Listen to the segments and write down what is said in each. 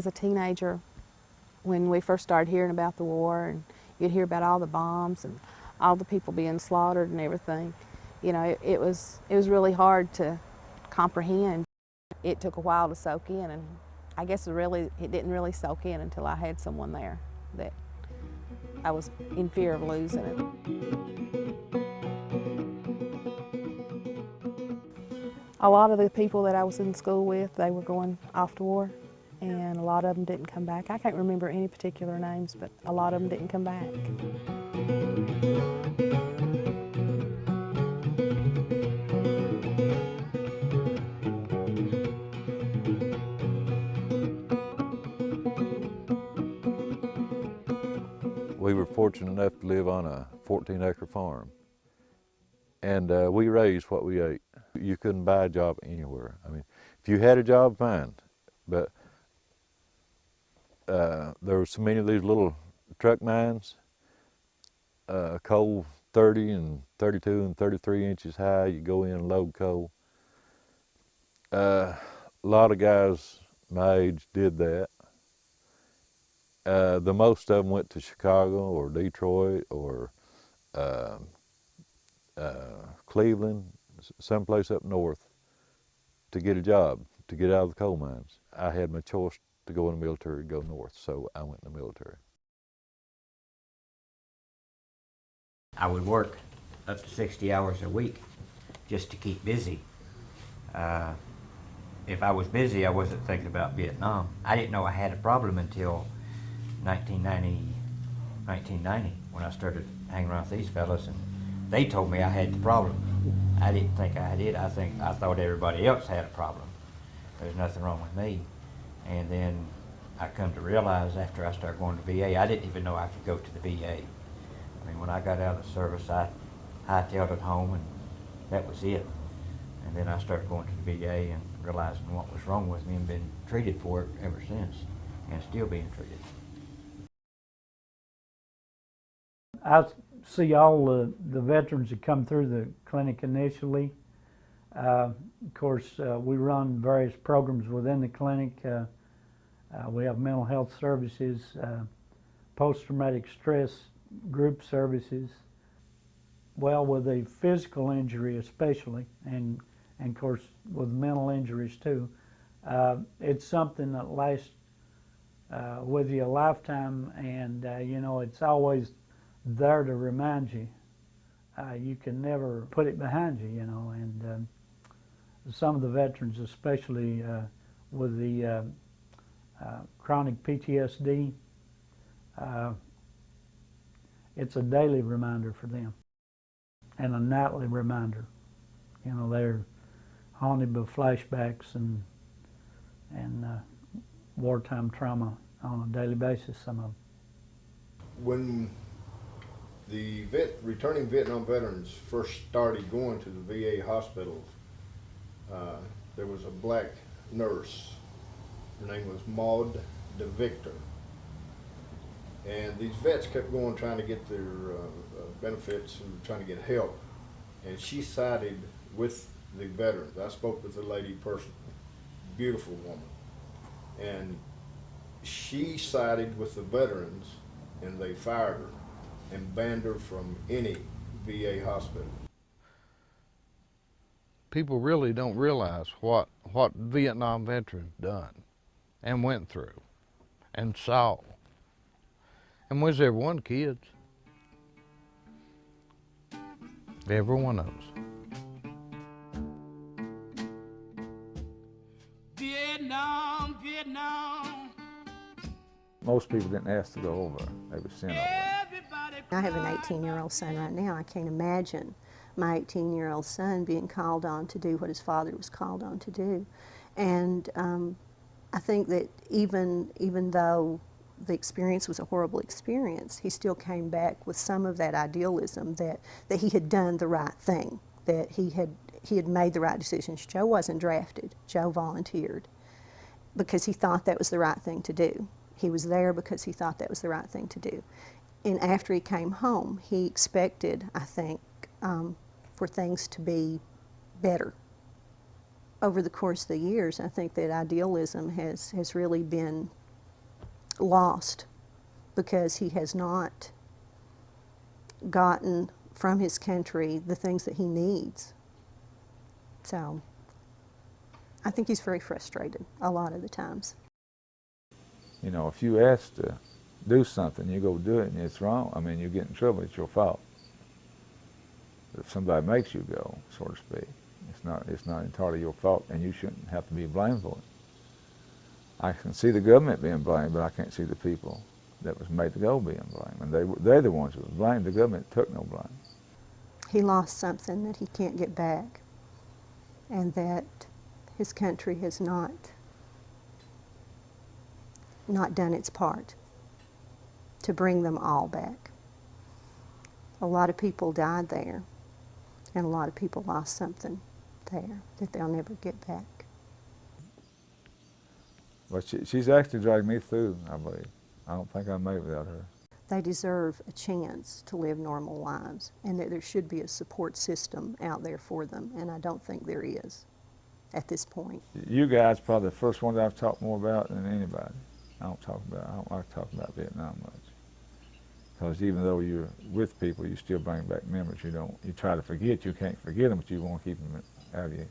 as a teenager, when we first started hearing about the war, and you'd hear about all the bombs and all the people being slaughtered and everything, you know, it was really hard to comprehend. It took a while to soak in, and I guess it didn't really soak in until I had someone there that I was in fear of losing it. A lot of the people that I was in school with, they were going off to war, and a lot of them didn't come back. I can't remember any particular names, but a lot of them didn't come back. We were fortunate enough to live on a 14-acre farm, and we raised what we ate. You couldn't buy a job anywhere. I mean, if you had a job, fine, but there were so many of these little truck mines, coal 30 and 32 and 33 inches high. You go in and load coal. A lot of guys my age did that. The most of them went to Chicago or Detroit or Cleveland, someplace up north, to get a job, to get out of the coal mines. I had my choice to go in the military, go north, so I went in the military. I would work up to 60 hours a week just to keep busy. If I was busy, I wasn't thinking about Vietnam. I didn't know I had a problem until 1990, when I started hanging around with these fellas, and they told me I had the problem. I didn't think I did. I thought everybody else had a problem. There's nothing wrong with me. And then I come to realize after I started going to VA, I didn't even know I could go to the VA. I mean, when I got out of the service, I hightailed it home, and that was it. And then I started going to the VA and realizing what was wrong with me, and been treated for it ever since, and still being treated. I see all the veterans that come through the clinic initially. Of course, we run various programs within the clinic. We have mental health services, post-traumatic stress group services. Well, with a physical injury especially, and of course with mental injuries too, it's something that lasts with you a lifetime, and you know, it's always there to remind you. You can never put it behind you, you know, and some of the veterans, especially with the chronic PTSD, it's a daily reminder for them, and a nightly reminder. You know, they're haunted by flashbacks and wartime trauma on a daily basis, some of them. When the returning Vietnam veterans first started going to the VA hospitals, there was a black nurse. Her name was Maud DeVictor. And these vets kept going trying to get their benefits and trying to get help. And she sided with the veterans. I spoke with the lady personally, beautiful woman. And she sided with the veterans, and they fired her and banned her from any VA hospital. People really don't realize what Vietnam veterans done and went through and saw. And was there one kids? Every one of us. Vietnam, Vietnam. Most people didn't ask to go over. They were sent over. I have an 18-year-old son right now. I can't imagine my 18-year-old son being called on to do what his father was called on to do. And I think that even though the experience was a horrible experience, he still came back with some of that idealism that he had done the right thing, that he had made the right decisions. Joe wasn't drafted. Joe volunteered because he thought that was the right thing to do. He was there because he thought that was the right thing to do. And after he came home, he expected, I think, for things to be better. Over the course of the years, I think that idealism has really been lost because he has not gotten from his country the things that he needs. So I think he's very frustrated a lot of the times. You know, if you ask to do something, you go do it and it's wrong, I mean, you get in trouble, it's your fault. If somebody makes you go, so to speak, it's not entirely your fault, and you shouldn't have to be blamed for it. I can see the government being blamed, but I can't see the people that was made to go being blamed. And they're the ones who were blamed. The government took no blame. He lost something that he can't get back, and that his country has not done its part to bring them all back. A lot of people died there, and a lot of people lost something there that they'll never get back. But she's actually dragged me through, I believe. I don't think I'd make it without her. They deserve a chance to live normal lives, and that there should be a support system out there for them, and I don't think there is at this point. You guys are probably the first ones I've talked more about than anybody. I don't like talking about Vietnam much. Because even though you're with people, you still bring back memories. You try to forget, you can't forget them, but you want to keep them out of you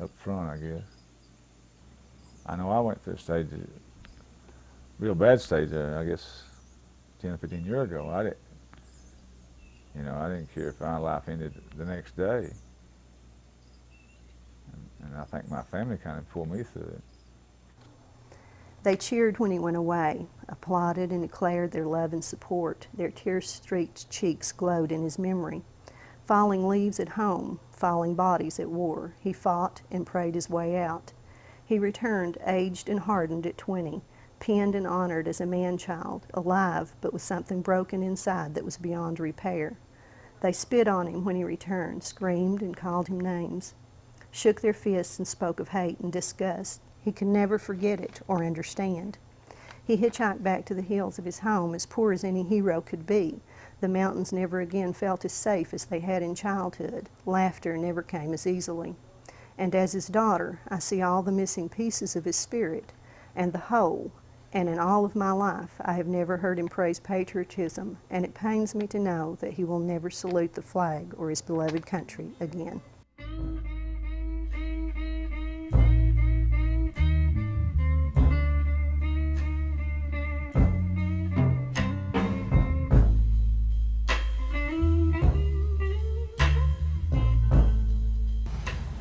up front, I guess. I know I went through a stage, real bad stage, I guess 10 or 15 years ago. I didn't care if my life ended the next day. And I think my family kind of pulled me through it. They cheered when he went away, applauded and declared their love and support. Their tear-streaked cheeks glowed in his memory. Falling leaves at home, falling bodies at war, he fought and prayed his way out. He returned, aged and hardened at 20, penned and honored as a man-child, alive but with something broken inside that was beyond repair. They spit on him when he returned, screamed and called him names, shook their fists and spoke of hate and disgust. He could never forget it or understand. He hitchhiked back to the hills of his home, as poor as any hero could be. The mountains never again felt as safe as they had in childhood. Laughter never came as easily. And as his daughter, I see all the missing pieces of his spirit and the whole, and in all of my life I have never heard him praise patriotism, and it pains me to know that he will never salute the flag or his beloved country again.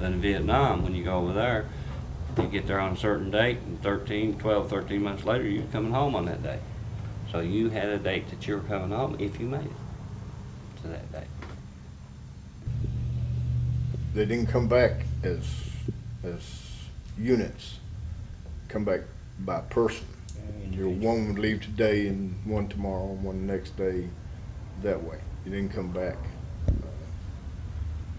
In Vietnam, when you go over there, you get there on a certain date, and 12, 13 months later, you're coming home on that day. So you had a date that you were coming home if you made it to that date. They didn't come back as units, come back by person. One would leave today and one tomorrow and one the next day, that way. You didn't come back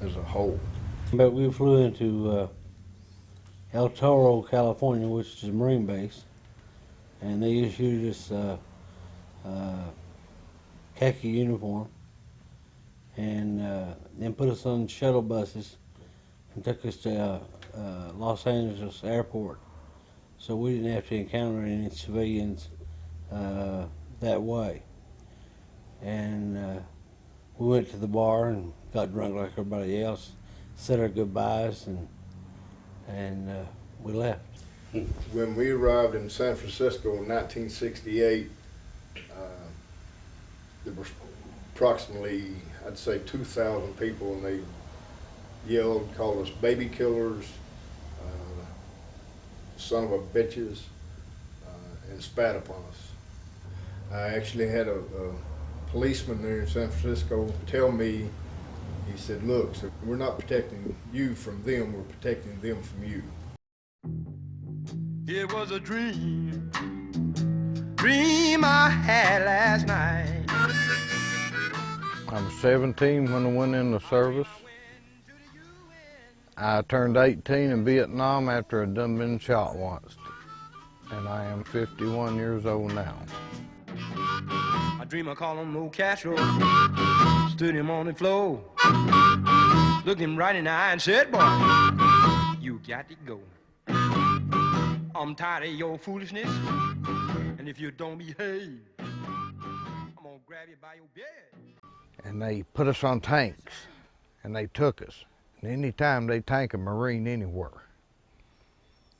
as a whole. But we flew into El Toro, California, which is a Marine base, and they issued us khaki uniform, and then put us on shuttle buses and took us to Los Angeles Airport. So we didn't have to encounter any civilians that way. And we went to the bar and got drunk like everybody else, said our goodbyes, and we left. When we arrived in San Francisco in 1968, there were approximately, I'd say, 2,000 people, and they yelled, called us baby killers, son of a bitches, and spat upon us. I actually had a policeman there in San Francisco tell me, he said, look, so we're not protecting you from them, we're protecting them from you. It was a dream I had last night. I was 17 when I went in the service. I turned 18 in Vietnam after I'd done been shot once. And I am 51 years old now. I dream I call him old Castro, stood him on the floor, looked him right in the eye and said, boy, you got to go. I'm tired of your foolishness and And if you don't behave, I'm gonna grab you by your beard. And they put us on tanks, and they took us. And any time they tank a Marine anywhere,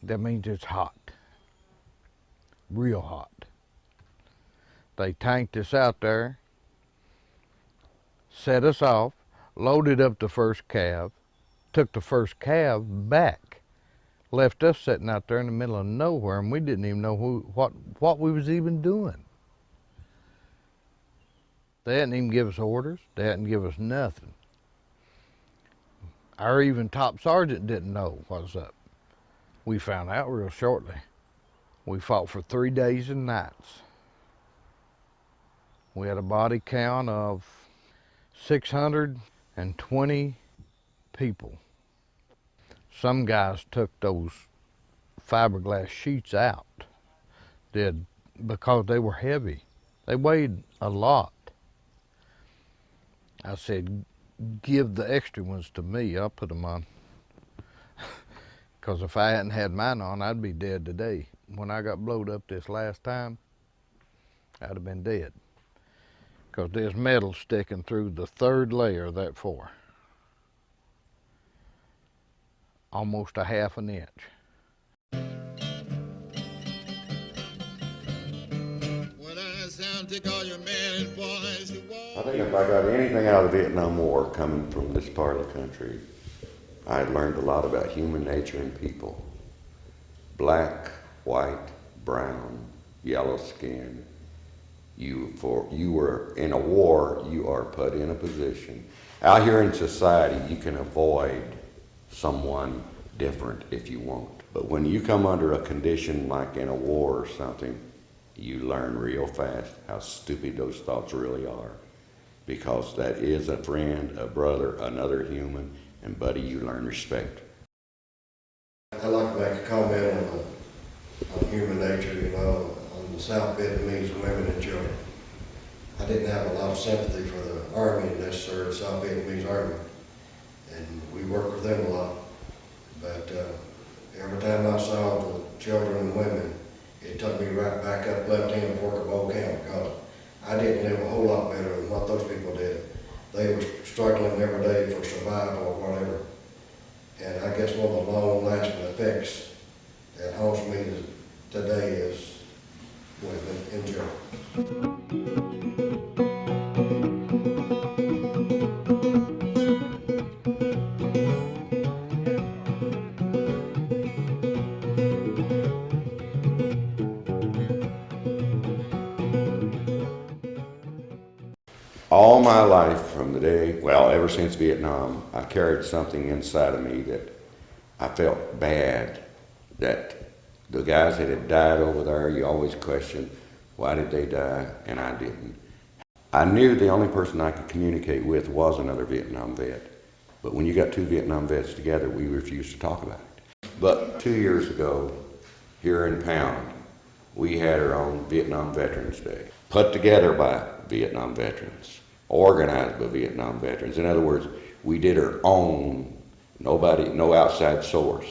that means it's hot, real hot. They tanked us out there, set us off, loaded up the first cab, took the first cab back, left us sitting out there in the middle of nowhere, and we didn't even know what we was even doing. They hadn't even give us orders. They hadn't give us nothing. Our even top sergeant didn't know what was up. We found out real shortly. We fought for 3 days and nights. We had a body count of 620 people. Some guys took those fiberglass sheets out, did, because they were heavy. They weighed a lot. I said, give the extra ones to me, I'll put them on. Because if I hadn't had mine on, I'd be dead today. When I got blowed up this last time, I'd have been dead. Because there's metal sticking through the 3rd layer of that 4. Almost a ½ an inch. I think if I got anything out of the Vietnam War coming from this part of the country, I learned a lot about human nature and people. Black, white, brown, yellow skin. You were in a war, you are put in a position. Out here in society, you can avoid someone different if you want. But when you come under a condition like in a war or something, you learn real fast how stupid those thoughts really are. Because that is a friend, a brother, another human, and buddy, you learn respect. I'd like to make a comment on human nature, you know, on the South Vietnamese women and children. I didn't have a lot of sympathy for the Army necessarily, the South Vietnamese Army, and we worked with them a lot. But every time I saw the children and women, it took me right back up left hand fork of Old Camp, because I didn't live a whole lot better than what those people did. They were struggling every day for survival or whatever. And I guess one of the long-lasting effects that haunts me today is women in jail. All my life from the day, well, ever since Vietnam, I carried something inside of me that I felt bad that the guys that had died over there, you always question, why did they die? And I didn't. I knew the only person I could communicate with was another Vietnam vet. But when you got 2 Vietnam vets together, we refused to talk about it. But 2 years ago, here in Pound, we had our own Vietnam Veterans Day, put together by Vietnam veterans, organized by Vietnam veterans. In other words, we did our own, no outside source.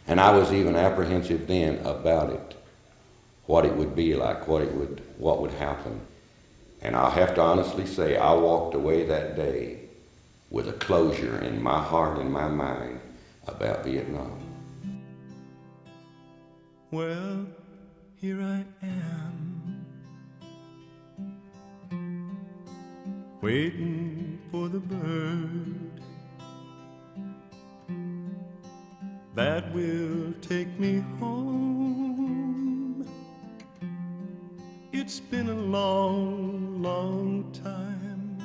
And I was even apprehensive then about it, what it would be like, what would happen. And I'll have to honestly say, I walked away that day with a closure in my heart and my mind about Vietnam. Well, here I am, waiting for the bird that will take me home. It's been a long, long time.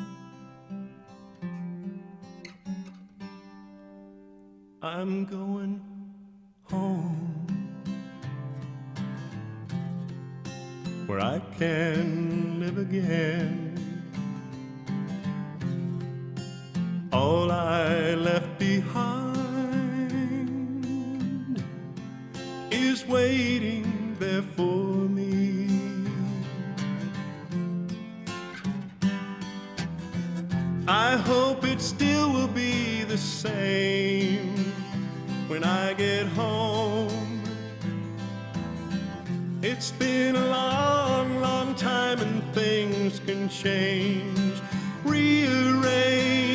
I'm going home, where I can live again. All I left behind is waiting there for me. I hope it still will be the when I get home. It's It's been a long, long time and things can change, rearrange,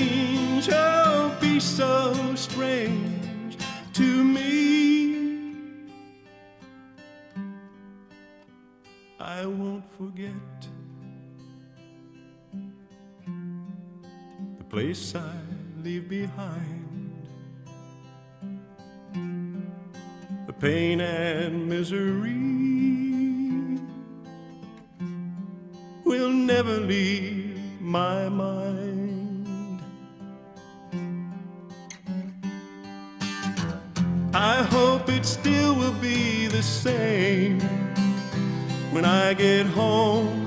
oh, be so strange to me. I won't forget the place I leave behind, the pain and misery will never leave my mind. I hope it still will be the same when I get home.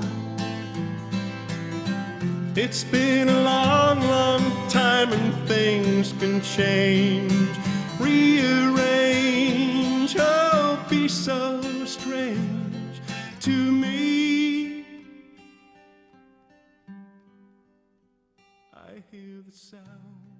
It's been a long, long time and things can change, rearrange, oh, be so strange to me. I hear the sound